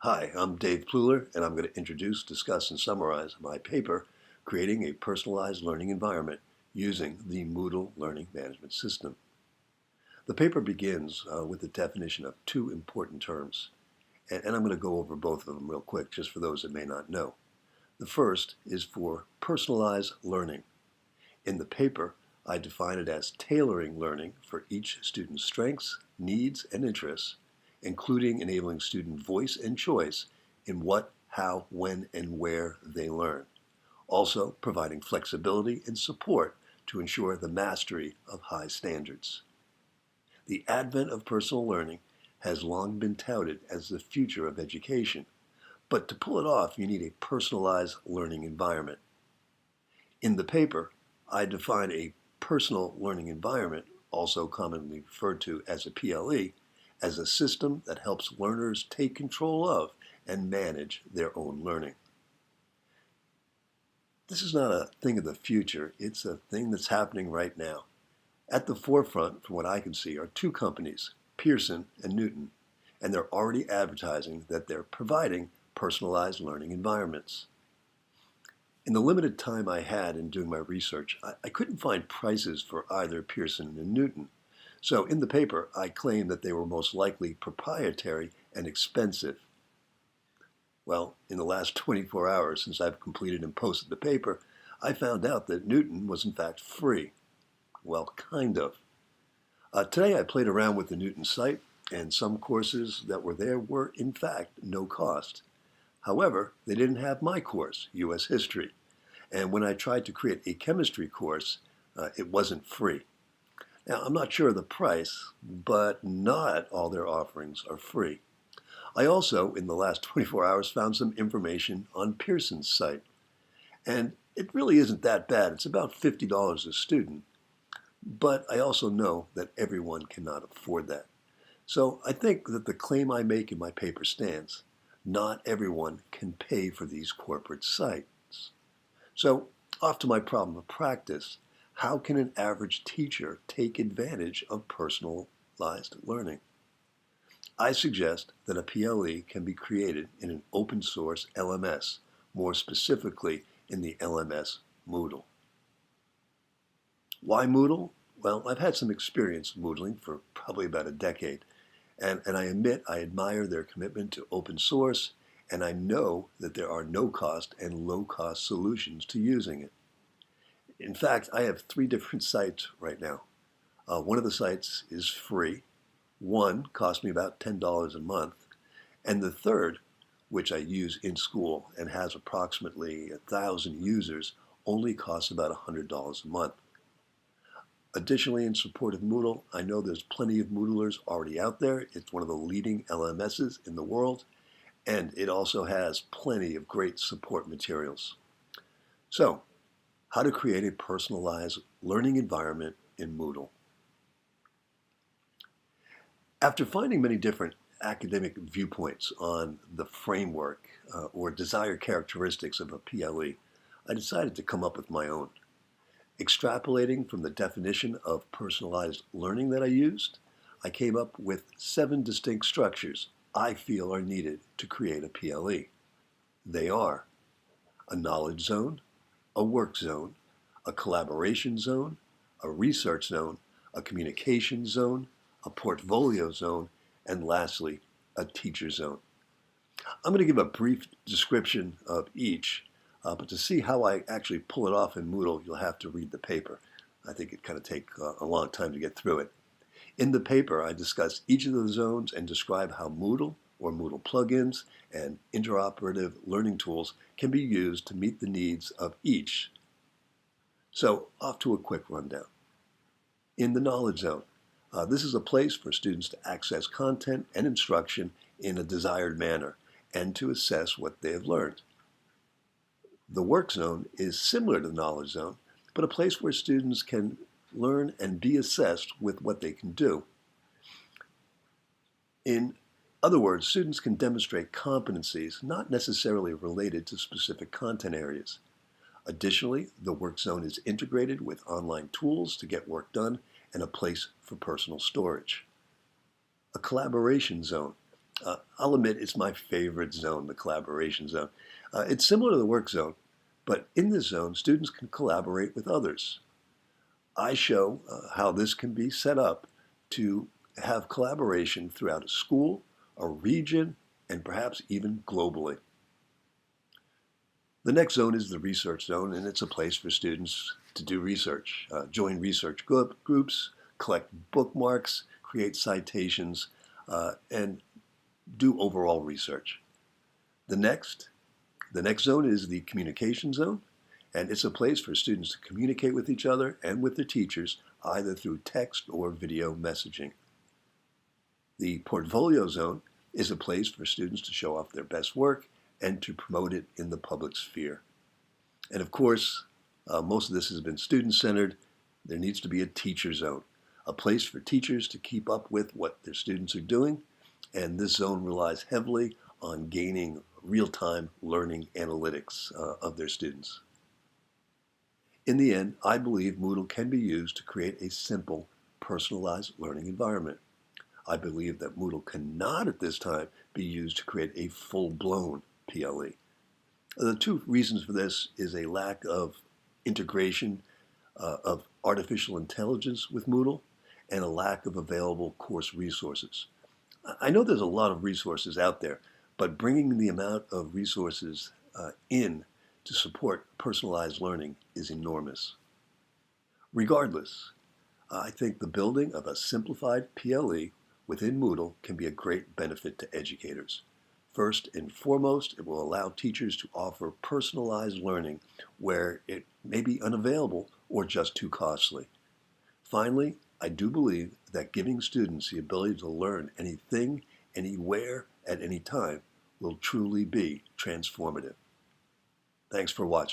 Hi, I'm Dave Pluler, and I'm going to introduce, discuss, and summarize my paper, Creating a Personalized Learning Environment Using the Moodle Learning Management System. The paper begins with the definition of two important terms, and I'm going to go over both of them real quick, just for those that may not know. The first is for personalized learning. In the paper, I define it as tailoring learning for each student's strengths, needs, and interests, including enabling student voice and choice in what, how, when, and where they learn. Also, providing flexibility and support to ensure the mastery of high standards. The advent of personal learning has long been touted as the future of education, but to pull it off, you need a personalized learning environment. In the paper, I define a personal learning environment, also commonly referred to as a PLE, as a system that helps learners take control of and manage their own learning. This is not a thing of the future, it's a thing that's happening right now. At the forefront, from what I can see, are two companies, Pearson and Newton, and they're already advertising that they're providing personalized learning environments. In the limited time I had in doing my research, I couldn't find prices for either Pearson and Newton. So in the paper, I claimed that they were most likely proprietary and expensive. Well, in the last 24 hours since I've completed and posted the paper, I found out that Newton was in fact free. Well, kind of. Today I played around with the Newton site, and some courses that were there were in fact no cost. However, they didn't have my course, U.S. History. And when I tried to create a chemistry course, it wasn't free. Now, I'm not sure of the price, but not all their offerings are free. I also, in the last 24 hours, found some information on Pearson's site. And it really isn't that bad. It's about $50 a student. But I also know that everyone cannot afford that. So I think that the claim I make in my paper stands. Not everyone can pay for these corporate sites. So, off to my problem of practice. How can an average teacher take advantage of personalized learning? I suggest that a PLE can be created in an open source LMS, more specifically in the LMS Moodle. Why Moodle? Well, I've had some experience Moodling for probably about a decade, and I admit I admire their commitment to open source, and I know that there are no-cost and low-cost solutions to using it. In fact, I have 3 different sites right now. One of the sites is free. One cost me about $10 a month. And the third, which I use in school and has approximately 1,000 users, only costs about $100 a month. Additionally, in support of Moodle, I know there's plenty of Moodlers already out there. It's one of the leading LMSs in the world, and it also has plenty of great support materials. So, how to create a personalized learning environment in Moodle. After finding many different academic viewpoints on the framework or desired characteristics of a PLE, I decided to come up with my own. Extrapolating from the definition of personalized learning that I used, I came up with 7 distinct structures I feel are needed to create a PLE. They are a knowledge zone, a work zone, a collaboration zone, a research zone, a communication zone, a portfolio zone, and lastly, a teacher zone. I'm going to give a brief description of each, but to see how I actually pull it off in Moodle, you'll have to read the paper. I think it kind of takes a long time to get through it. In the paper, I discuss each of the zones and describe how Moodle or Moodle plugins and interoperative learning tools can be used to meet the needs of each. So, off to a quick rundown. In the knowledge zone, this is a place for students to access content and instruction in a desired manner and to assess what they have learned. The work zone is similar to the knowledge zone, but a place where students can learn and be assessed with what they can do. In other words, students can demonstrate competencies not necessarily related to specific content areas. Additionally, the work zone is integrated with online tools to get work done and a place for personal storage. A collaboration zone. I'll admit it's my favorite zone, the collaboration zone. It's similar to the work zone, but in this zone, students can collaborate with others. I show how this can be set up to have collaboration throughout a school, a region, and perhaps even globally. The next zone is the research zone, and it's a place for students to do research, join research groups, collect bookmarks, create citations, and do overall research. The next zone is the communication zone, and it's a place for students to communicate with each other and with their teachers, either through text or video messaging. The portfolio zone is a place for students to show off their best work and to promote it in the public sphere. And of course, most of this has been student-centered. There needs to be a teacher zone, a place for teachers to keep up with what their students are doing, and this zone relies heavily on gaining real-time learning analytics of their students. In the end, I believe Moodle can be used to create a simple, personalized learning environment. I believe that Moodle cannot at this time be used to create a full-blown PLE. The two reasons for this is a lack of integration of artificial intelligence with Moodle and a lack of available course resources. I know there's a lot of resources out there, but bringing the amount of resources in to support personalized learning is enormous. Regardless, I think the building of a simplified PLE within Moodle can be a great benefit to educators. First and foremost, it will allow teachers to offer personalized learning where it may be unavailable or just too costly. Finally, I do believe that giving students the ability to learn anything, anywhere, at any time will truly be transformative. Thanks for watching.